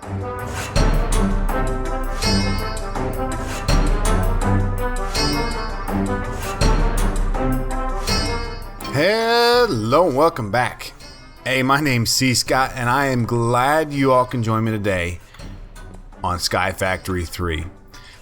Hello and welcome back. Hey, my name's cScot and I am glad you all can join me today on Sky Factory 3.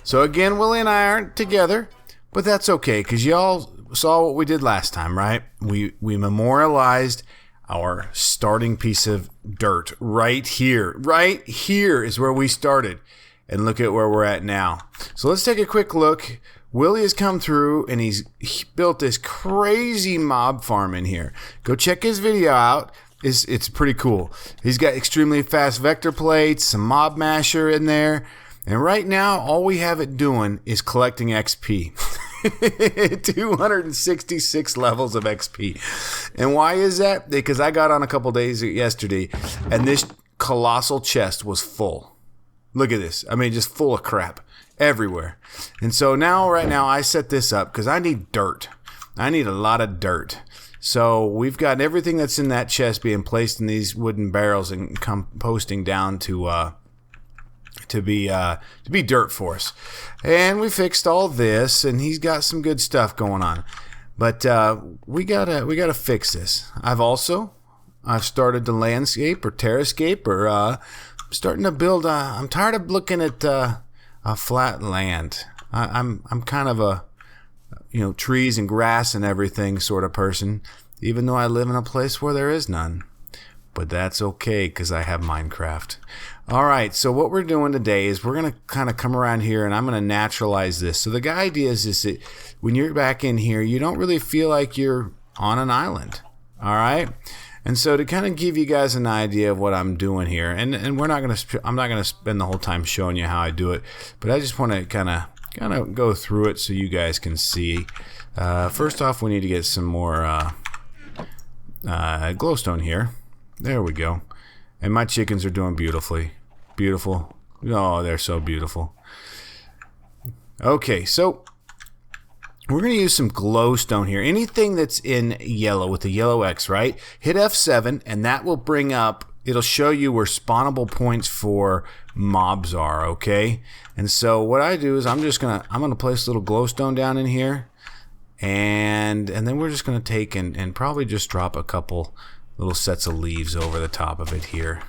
So again, Willy and I aren't together, but that's okay because y'all saw what we did last time, right? We memorialized our starting piece of dirt right here. Right here is where we started. And look at where we're at now. So let's take a quick look. Willy has come through and he built this crazy mob farm in here. Go check his video out. It's pretty cool. He's got extremely fast vector plates, some mob masher in there. And right now, all we have it doing is collecting XP. 266 levels of XP. And why is that? Because I got on a couple days yesterday and this colossal chest was full. Look at this. I mean, just full of crap everywhere. And so right now, I set this up because I need dirt. I need a lot of dirt. So we've got everything that's in that chest being placed in these wooden barrels and composting down to be dirt for us. And we fixed all this, and he's got some good stuff going on. But we gotta fix this. I've started to landscape or terrascape or starting to build. I'm tired of looking at a flat land. I'm kind of a trees and grass and everything sort of person, even though I live in a place where there is none. But that's okay because I have Minecraft. All right, so what we're doing today is we're going to kind of come around here and I'm going to naturalize this. So the idea is that when you're back in here, you don't really feel like you're on an island. All right? And so to kind of give you guys an idea of what I'm doing here, and I'm not going to spend the whole time showing you how I do it, but I just want to kind of go through it so you guys can see. First off, we need to get some more glowstone here. There we go. And my chickens are doing beautifully. Beautiful. Oh, they're so beautiful. Okay, so we're going to use some glowstone here. Anything that's in yellow with the yellow X, right? Hit F7 and that will bring up, it'll show you where spawnable points for mobs are, okay? And so what I do is I'm gonna place a little glowstone down in here, and then we're just gonna take and probably just drop a couple little sets of leaves over the top of it here,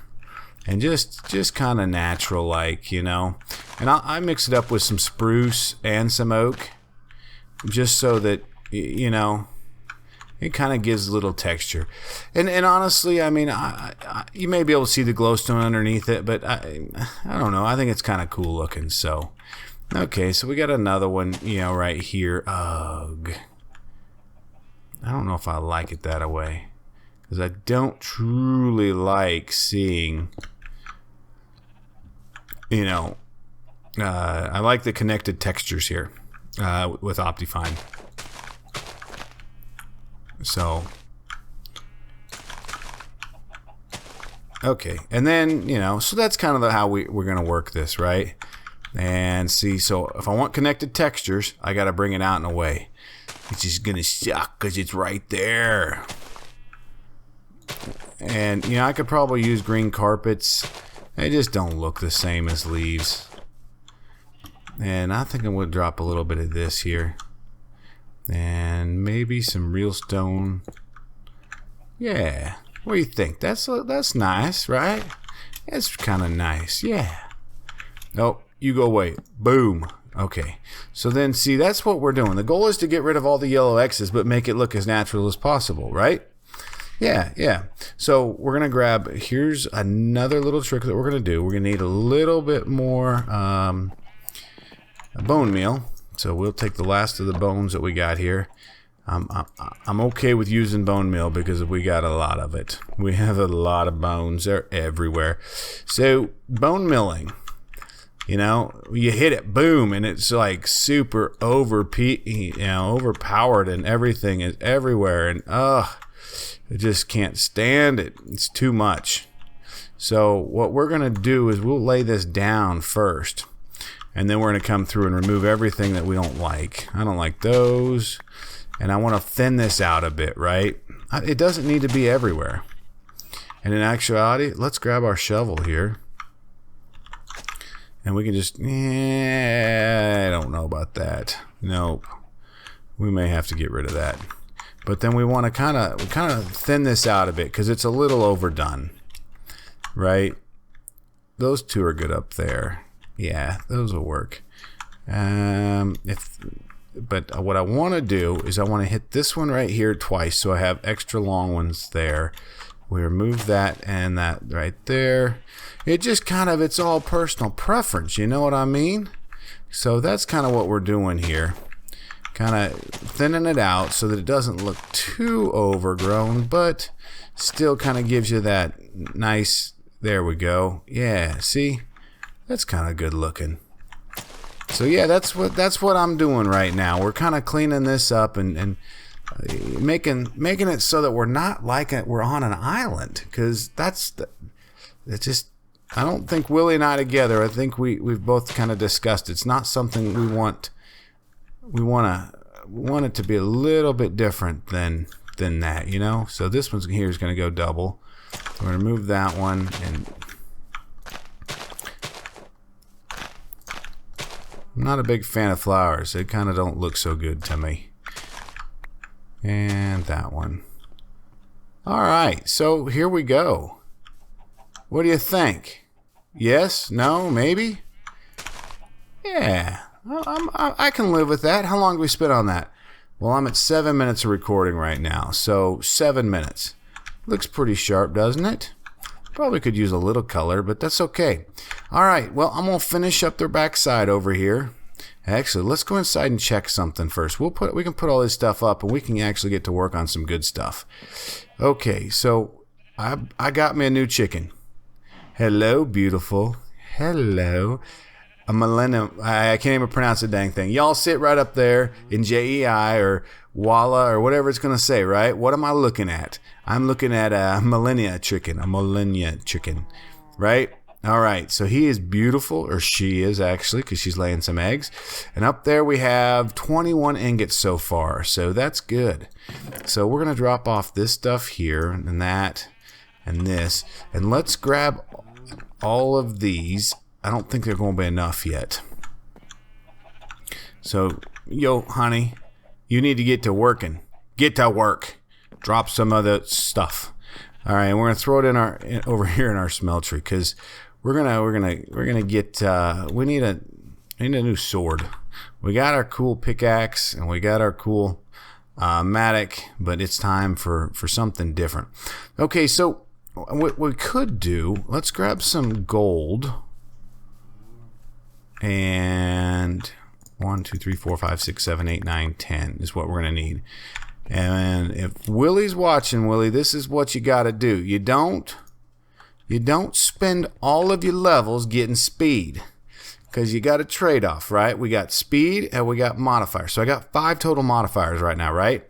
and just kind of natural like, and I mix it up with some spruce and some oak, just so that it kind of gives a little texture. And honestly, I mean, you may be able to see the glowstone underneath it, but I don't know. I think it's kind of cool looking. So, okay, so we got another one, right here. Ugh. I don't know if I like it that way, because I don't truly like seeing, I like the connected textures here with Optifine. So, okay, and then, so that's kind of how we're going to work this, right? And see, so if I want connected textures, I got to bring it out in a way. It's just going to suck because it's right there. And, I could probably use green carpets. They just don't look the same as leaves. And I think I'm going to drop a little bit of this here. And maybe some real stone. Yeah. What do you think? That's nice, right? It's kind of nice. Yeah. Oh, you go away. Boom. Okay. So then, see, that's what we're doing. The goal is to get rid of all the yellow X's, but make it look as natural as possible, right? Yeah. So we're going to grab, here's another little trick that we're going to do. We're going to need a little bit more bone meal. So we'll take the last of the bones that we got here. I'm okay with using bone meal because we got a lot of it. We have a lot of bones. They're everywhere. So bone milling, you hit it, boom, and it's like super overpowered, and everything is everywhere, and I just can't stand it. It's too much. So what we're gonna do is we'll lay this down first. And then we're going to come through and remove everything that we don't like. I don't like those. And I want to thin this out a bit, right? It doesn't need to be everywhere. And in actuality, let's grab our shovel here. And we can just, I don't know about that. Nope. We may have to get rid of that. But then we want to kind of thin this out a bit because it's a little overdone, right? Those two are good up there. Yeah, those will work. But what I want to do is I want to hit this one right here twice, so I have extra long ones there. We remove that and that right there. It just kind of, it's all personal preference, you know what I mean? So that's kind of what we're doing here. Kind of thinning it out so that it doesn't look too overgrown, but still kind of gives you that nice, there we go. Yeah, see? That's kind of good looking. So yeah, that's what I'm doing right now. We're kind of cleaning this up and making it so that we're not like we're on an island, because it's just, I don't think Willie and I together, I think we've both kind of discussed it's not something we want. We want it to be a little bit different than that, you know. So this one here is going to go double. We're going to move that one, and I'm not a big fan of flowers. They kind of don't look so good to me. And that one. All right, so here we go. What do you think? Yes? No? Maybe? Yeah. I can live with that. How long do we spend on that? Well, I'm at 7 minutes of recording right now, so 7 minutes. Looks pretty sharp, doesn't it? Probably could use a little color, but that's okay. All right, well, I'm going to finish up their backside over here. Actually, let's go inside and check something first. We can put all this stuff up, and we can actually get to work on some good stuff. Okay, so I got me a new chicken. Hello, beautiful. Hello. A millennium. I can't even pronounce the dang thing. Y'all sit right up there in JEI or Walla or whatever it's going to say, right? What am I looking at? I'm looking at a millennia chicken, right? All right, so he is beautiful, or she is actually, because she's laying some eggs. And up there we have 21 ingots so far, so that's good. So we're going to drop off this stuff here and that and this. And let's grab all of these. I don't think they're going to be enough yet. So, yo, honey, you need to get to working. Get to work. Drop some of the stuff. All right, and we're gonna throw it over here in our smeltery, because we're gonna get. We need a new sword. We got our cool pickaxe and we got our cool mattock, but it's time for something different. Okay, so what we could do? Let's grab some gold. And 1, 2, 3, 4, 5, 6, 7, 8, 9, 10 is what we're going to need. And if Willie's watching, Willie, this is what you got to do. You don't spend all of your levels getting speed, because you got a trade-off, right? We got speed and we got modifiers. So I got 5 total modifiers right now, right?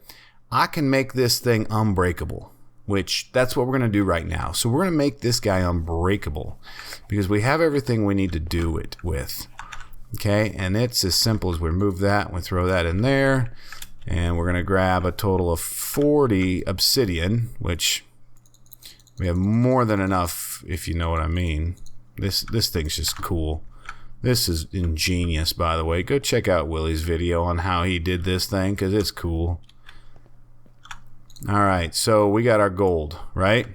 I can make this thing unbreakable, which that's what we're going to do right now. So we're going to make this guy unbreakable because we have everything we need to do it with. Okay, and it's as simple as we remove that, we throw that in there, and we're going to grab a total of 40 obsidian, which we have more than enough, if you know what I mean. This thing's just cool. This is ingenious, by the way. Go check out Willie's video on how he did this thing, because it's cool. Alright, so we got our gold, right?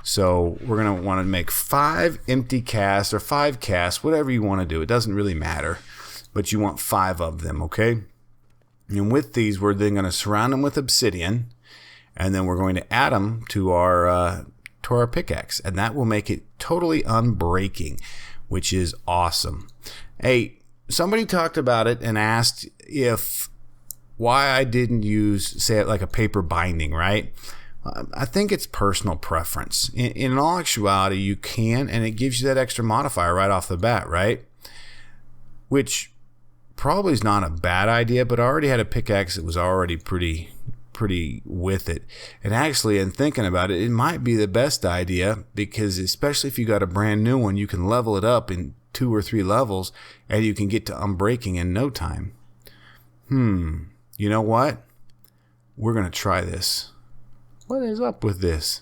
So we're going to want to make 5 empty casts, or 5 casts, whatever you want to do. It doesn't really matter, but you want 5 of them, okay? And with these, we're then going to surround them with obsidian, and then we're going to add them to our pickaxe, and that will make it totally unbreaking, which is awesome. Hey, somebody talked about it and asked why I didn't use, say, like a paper binding, right? I think it's personal preference. In all actuality, you can, and it gives you that extra modifier right off the bat, right? Which probably is not a bad idea, but I already had a pickaxe that was already pretty with it. And actually, in thinking about it, it might be the best idea, because especially if you got a brand new one, you can level it up in 2 or 3 levels, and you can get to unbreaking in no time. You know what? We're going to try this. What is up with this?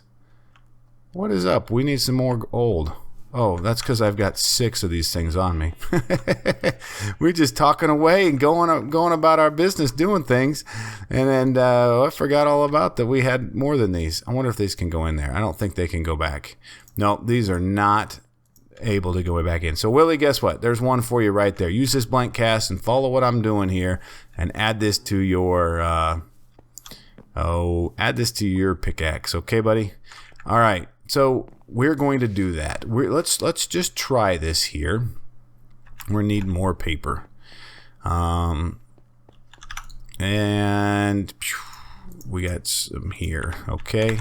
What is up? We need some more gold. Oh, that's because I've got 6 of these things on me. We're just talking away and going about our business, doing things. And then I forgot all about that we had more than these. I wonder if these can go in there. I don't think they can go back. No, these are not able to go back in. So, Willie, guess what? There's one for you right there. Use this blank cast and follow what I'm doing here and add this to your add this to your pickaxe. Okay, buddy? All right. So we're going to do that. Let's just try this here. We need more paper. And we got some here. Okay.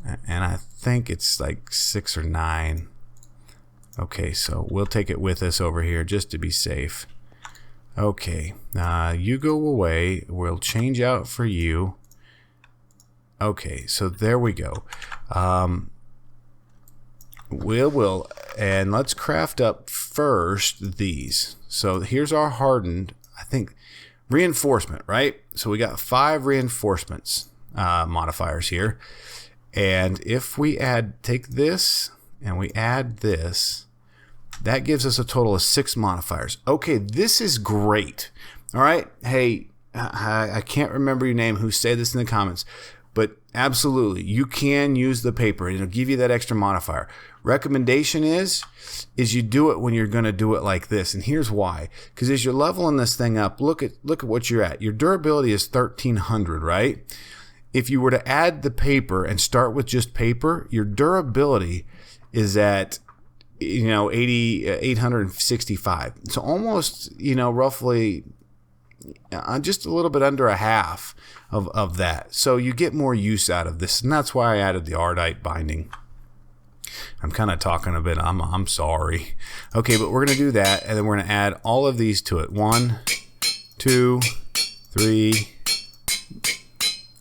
And I think it's like 6 or 9. Okay, so we'll take it with us over here just to be safe. Okay, you go away. We'll change out for you. Okay, so there we go. And let's craft up first these. So here's our hardened, I think, reinforcement, right? So we got 5 reinforcements modifiers here. And if we take this and we add this, that gives us a total of 6 modifiers. Okay, this is great. All right. Hey, I can't remember your name who said this in the comments, but absolutely, you can use the paper and it'll give you that extra modifier. Recommendation is you do it when you're going to do it like this. And here's why. Because as you're leveling this thing up, look at what you're at. Your durability is 1300, right? If you were to add the paper and start with just paper, your durability is at 865. So almost, roughly just a little bit under a half of that. So you get more use out of this, and that's why I added the Ardite binding. I'm kind of talking a bit. I'm sorry. Okay, but we're going to do that, and then we're going to add all of these to it. 1, 2, 3.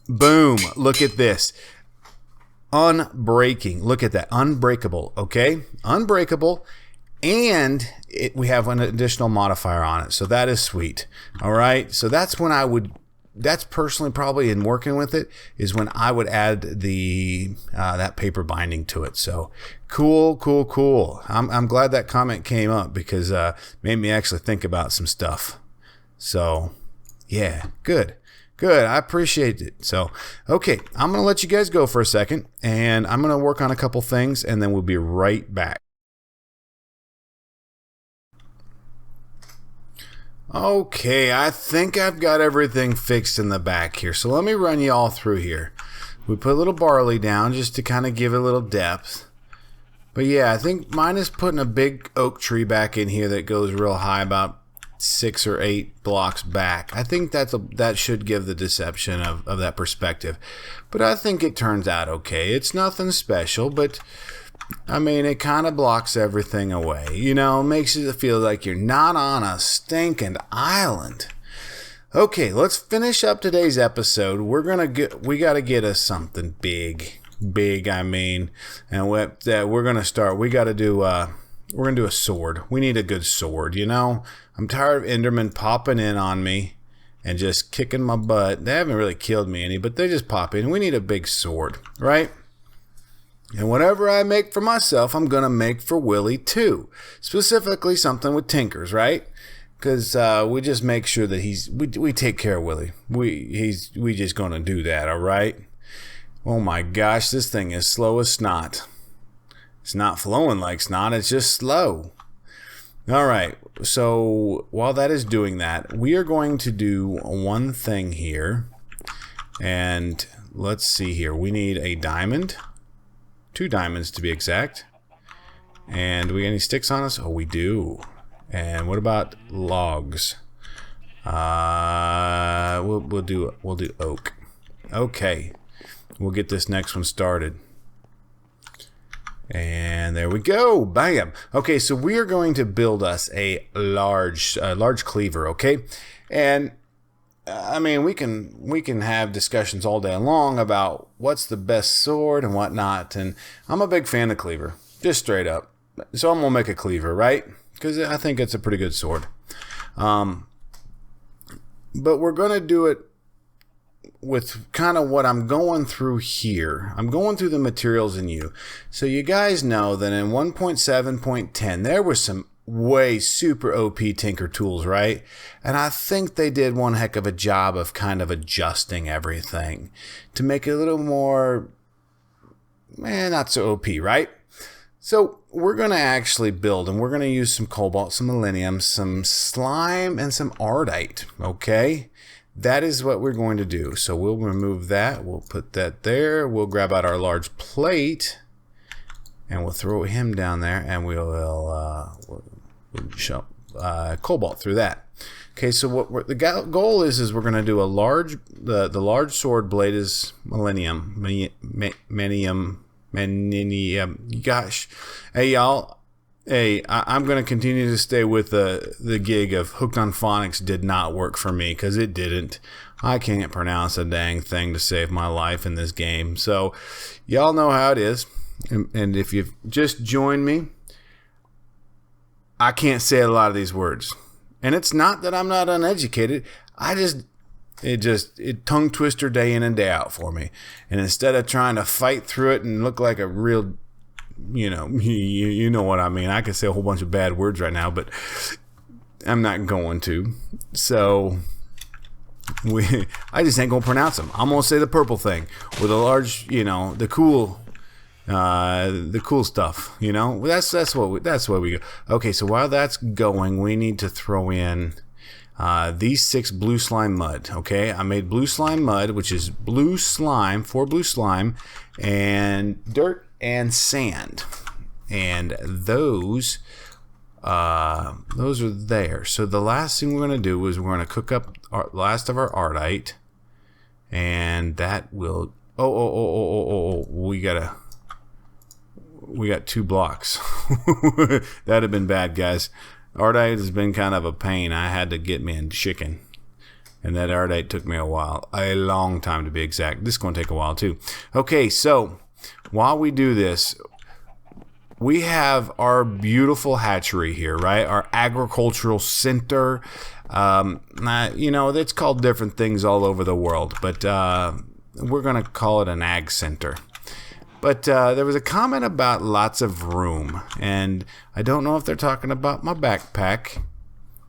Boom. Look at this. Unbreaking. Look at that. Unbreakable. Okay? Unbreakable. And we have an additional modifier on it. So that is sweet. All right? So that's when that's personally probably in working with it is when I would add that paper binding to it. So cool. I'm glad that comment came up because made me actually think about some stuff. So yeah, good. I appreciate it. So, okay, I'm going to let you guys go for a second, and I'm going to work on a couple things, and then we'll be right back. Okay, I think I've got everything fixed in the back here. So let me run you all through here. We put a little barley down just to kind of give it a little depth. But yeah, I think mine is putting a big oak tree back in here that goes real high, about 6 or 8 blocks back. I think that should give the deception of that perspective. But I think it turns out okay. It's nothing special, but I mean, it kind of blocks everything away. Makes it feel like you're not on a stinking island. Okay, let's finish up today's episode. We got to get us something big, I mean. And we're going to start. We're going to do a sword. We need a good sword, I'm tired of Endermen popping in on me and just kicking my butt. They haven't really killed me any, but they just pop in. We need a big sword, right? And whatever I make for myself, I'm going to make for Willy too. Specifically something with tinkers, right? Because we just make sure that we take care of Willy. We just going to do that, all right? Oh my gosh, this thing is slow as snot. It's not flowing like snot, it's just slow. All right, so while that is doing that, we are going to do one thing here. And let's see here. We need a diamond. 2 diamonds to be exact. And do we get any sticks on us? Oh, we do. And what about logs? We'll do oak. Okay. We'll get this next one started. And there we go. Bam. Okay, so we are going to build us a large cleaver, okay? And I mean, we can have discussions all day long about what's the best sword and whatnot. And I'm a big fan of cleaver, just straight up. So I'm gonna make a cleaver, right? Because I think it's a pretty good sword. But we're gonna do it with kind of what I'm going through here. I'm going through the materials in you. So you guys know that in 1.7.10, there was some way super OP Tinker tools, right? And I think they did one heck of a job of kind of adjusting everything to make it a little more, not so OP, right? So we're going to actually build, and we're going to use some cobalt, some millennium, some slime, and some ardite, okay? That is what we're going to do. So we'll remove that. We'll put that there. We'll grab out our large plate, and we'll throw him down there, and we'll shove cobalt through that. Okay, so what the goal is we're going to do the large sword blade is millennium. Gosh, hey y'all. Hey, I'm going to continue to stay with the gig of Hooked on Phonics did not work for me, because it didn't. I can't pronounce a dang thing to save my life in this game. So y'all know how it is. And if you've just joined me, I can't say a lot of these words. And it's not that I'm not uneducated. It tongue twister day in and day out for me. And instead of trying to fight through it and look like a real, you know what I mean. I could say a whole bunch of bad words right now, but I'm not going to. So I just ain't gonna pronounce them. I'm gonna say the purple thing with a large, the cool stuff. That's what we go. Okay, so while that's going, we need to throw in these 6 blue slime mud. Okay, I made blue slime mud, which is blue slime, 4 blue slime, and dirt and sand, and those are there. So the last thing we're going to do is we're going to cook up our last of our ardite, and that will we got 2 blocks. That'd have been bad, guys. Ardite has been kind of a pain. I had to get me a chicken, and that ardite took me a long time to be exact. This is going to take a while too. Okay, so while we do this, we have our beautiful hatchery here, right? Our agricultural center. It's called different things all over the world, but we're going to call it an ag center. But there was a comment about lots of room, and I don't know if they're talking about my backpack,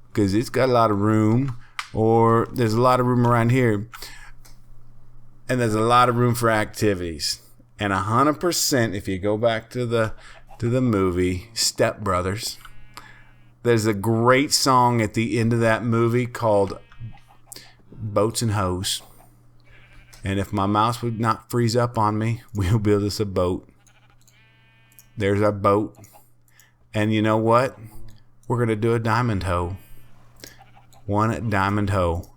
because it's got a lot of room, or there's a lot of room around here, and there's a lot of room for activities. And 100%, if you go back to the movie Step Brothers, there's a great song at the end of that movie called Boats and Hoes. And if my mouse would not freeze up on me, we'll build us a boat. There's our boat. And you know what? We're going to do a diamond hoe. One diamond hoe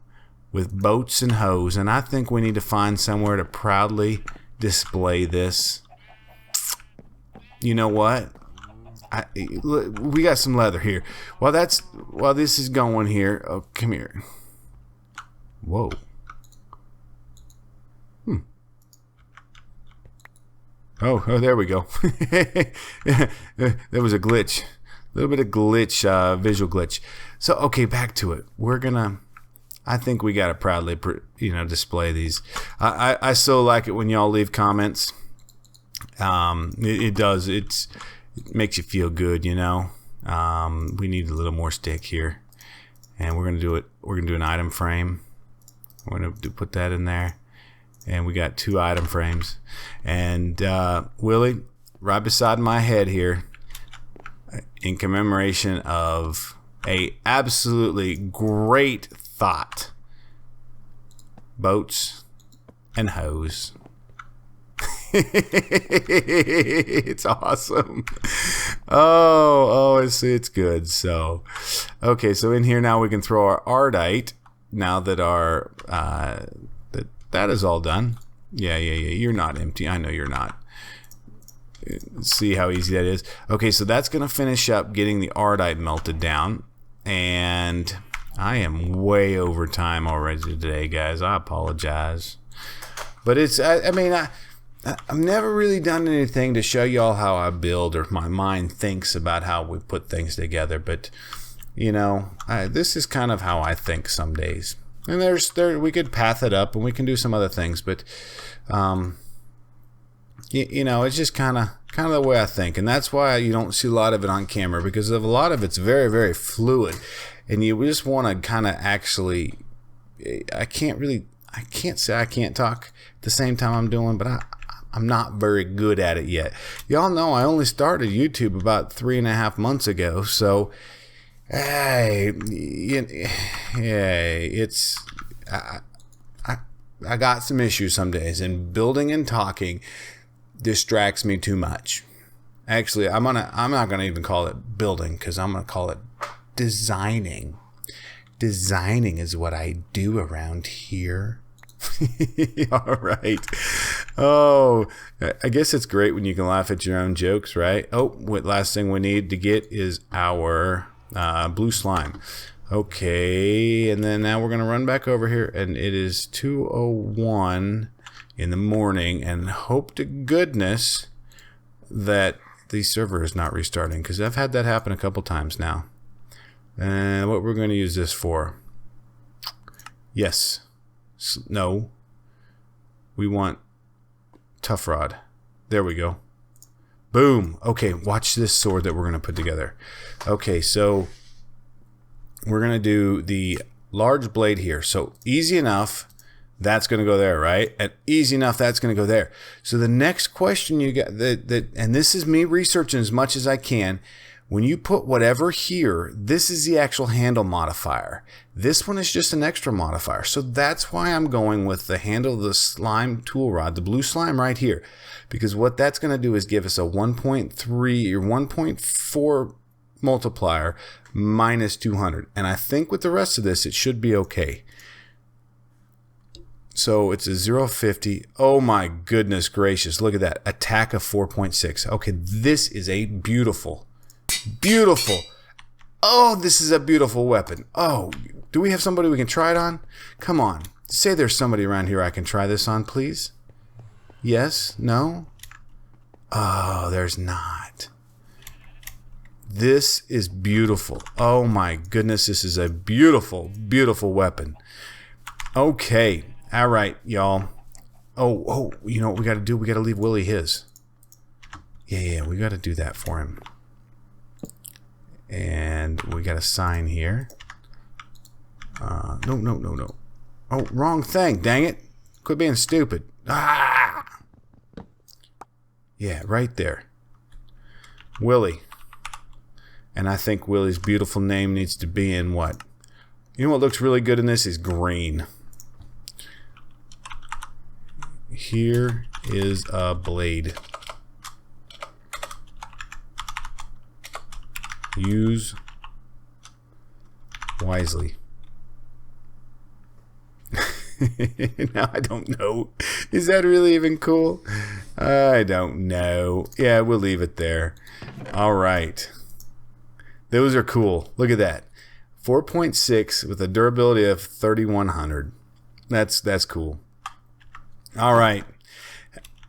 with boats and hoes. And I think we need to find somewhere to proudly display this. You know what? We got some leather here. While this is going here, oh, come here. Whoa. Oh, there we go. There was a glitch. A little bit of glitch, visual glitch. So, okay, back to it. I think we got to proudly, display these. I so like it when y'all leave comments. It does. It makes you feel good, we need a little more stick here. And we're going to do it. We're going to do an item frame. We're going to put that in there. And we got 2 item frames. And Willie, right beside my head here, in commemoration of a absolutely great thought. Boats and hoes. It's awesome. It's good. So, okay, so in here now we can throw our ardite. Now that our that is all done. Yeah. You're not empty. I know you're not. See how easy that is. Okay, so that's gonna finish up getting the ardite melted down, and I am way over time already today, guys. I apologize, but I've never really done anything to show y'all how I build or my mind thinks about how we put things together. But this is kind of how I think some days. And we could path it up and we can do some other things, but you know, it's just kind of the way I think, and that's why you don't see a lot of it on camera, because of a lot of it's very, very fluid, and you just want to kind of actually. I can't say I can't talk at the same time I'm doing, but I'm not very good at it yet. Y'all know I only started YouTube about 3.5 months ago, so it's I got some issues some days, and building and talking distracts me too much. Actually, I'm not gonna even call it building, because I'm gonna call it designing. Designing is what I do around here. All right. Oh, I guess it's great when you can laugh at your own jokes, right? Oh, what last thing we need to get is our blue slime. Okay, and then now we're going to run back over here, and it is 2:01 in the morning, and hope to goodness that the server is not restarting, because I've had that happen a couple times now. And what we're going to use this for? Yes. No. We want tough rod. There we go. Boom. Okay, watch this sword that we're going to put together. Okay, so we're going to do the large blade here. So easy enough, that's going to go there, right? And easy enough, that's going to go there. So the next question you got, and this is me researching as much as I can. When you put whatever here, this is the actual handle modifier. This one is just an extra modifier. So that's why I'm going with the handle of the slime tool rod, the blue slime right here. Because what that's going to do is give us a 1.3 or 1.4 multiplier minus 200. And I think with the rest of this, it should be okay. So it's a 0.50. Oh my goodness gracious. Look at that. Attack of 4.6. Okay, this is a beautiful. Oh, this is a beautiful weapon. Oh, do we have somebody we can try it on? Come on. Say there's somebody around here I can try this on, please. Yes? No? Oh, there's not. This is beautiful. Oh my goodness, this is a beautiful, beautiful weapon. Okay. All right, y'all. Oh, you know what we got to do? We got to leave Willy his. Yeah, we got to do that for him. And we got a sign here. No. Oh, wrong thing. Dang it. Quit being stupid. Ah! Yeah, right there. Willy. And I think Willy's beautiful name needs to be in what? You know what looks really good in this is green. Here is a blade. Use wisely. Now I don't know. Is that really even cool? I don't know. Yeah, we'll leave it there. All right. Those are cool. Look at that. 4.6 with a durability of 3100. That's cool. All right.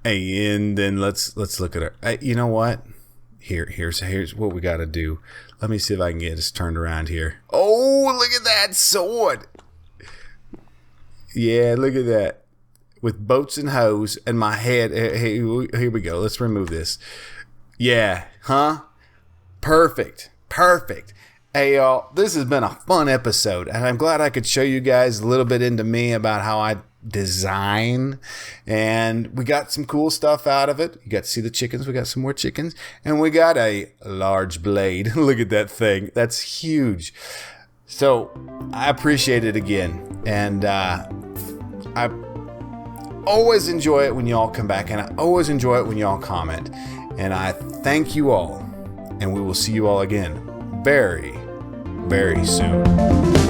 Hey, and then let's look at it. You know what? Here's what we got to do. Let me see if I can get this turned around here. Oh, look at that sword. Yeah, look at that. With boats and hoes and my head. Hey, here we go. Let's remove this. Yeah, huh? Perfect. Hey, y'all, this has been a fun episode, and I'm glad I could show you guys a little bit into me about how I design, and we got some cool stuff out of it. You got to see the chickens. We got some more chickens, and we got a large blade. Look at that thing. That's huge. So I appreciate it again, and I always enjoy it when y'all come back, and I always enjoy it when y'all comment, and I thank you all, and we will see you all again very, very soon.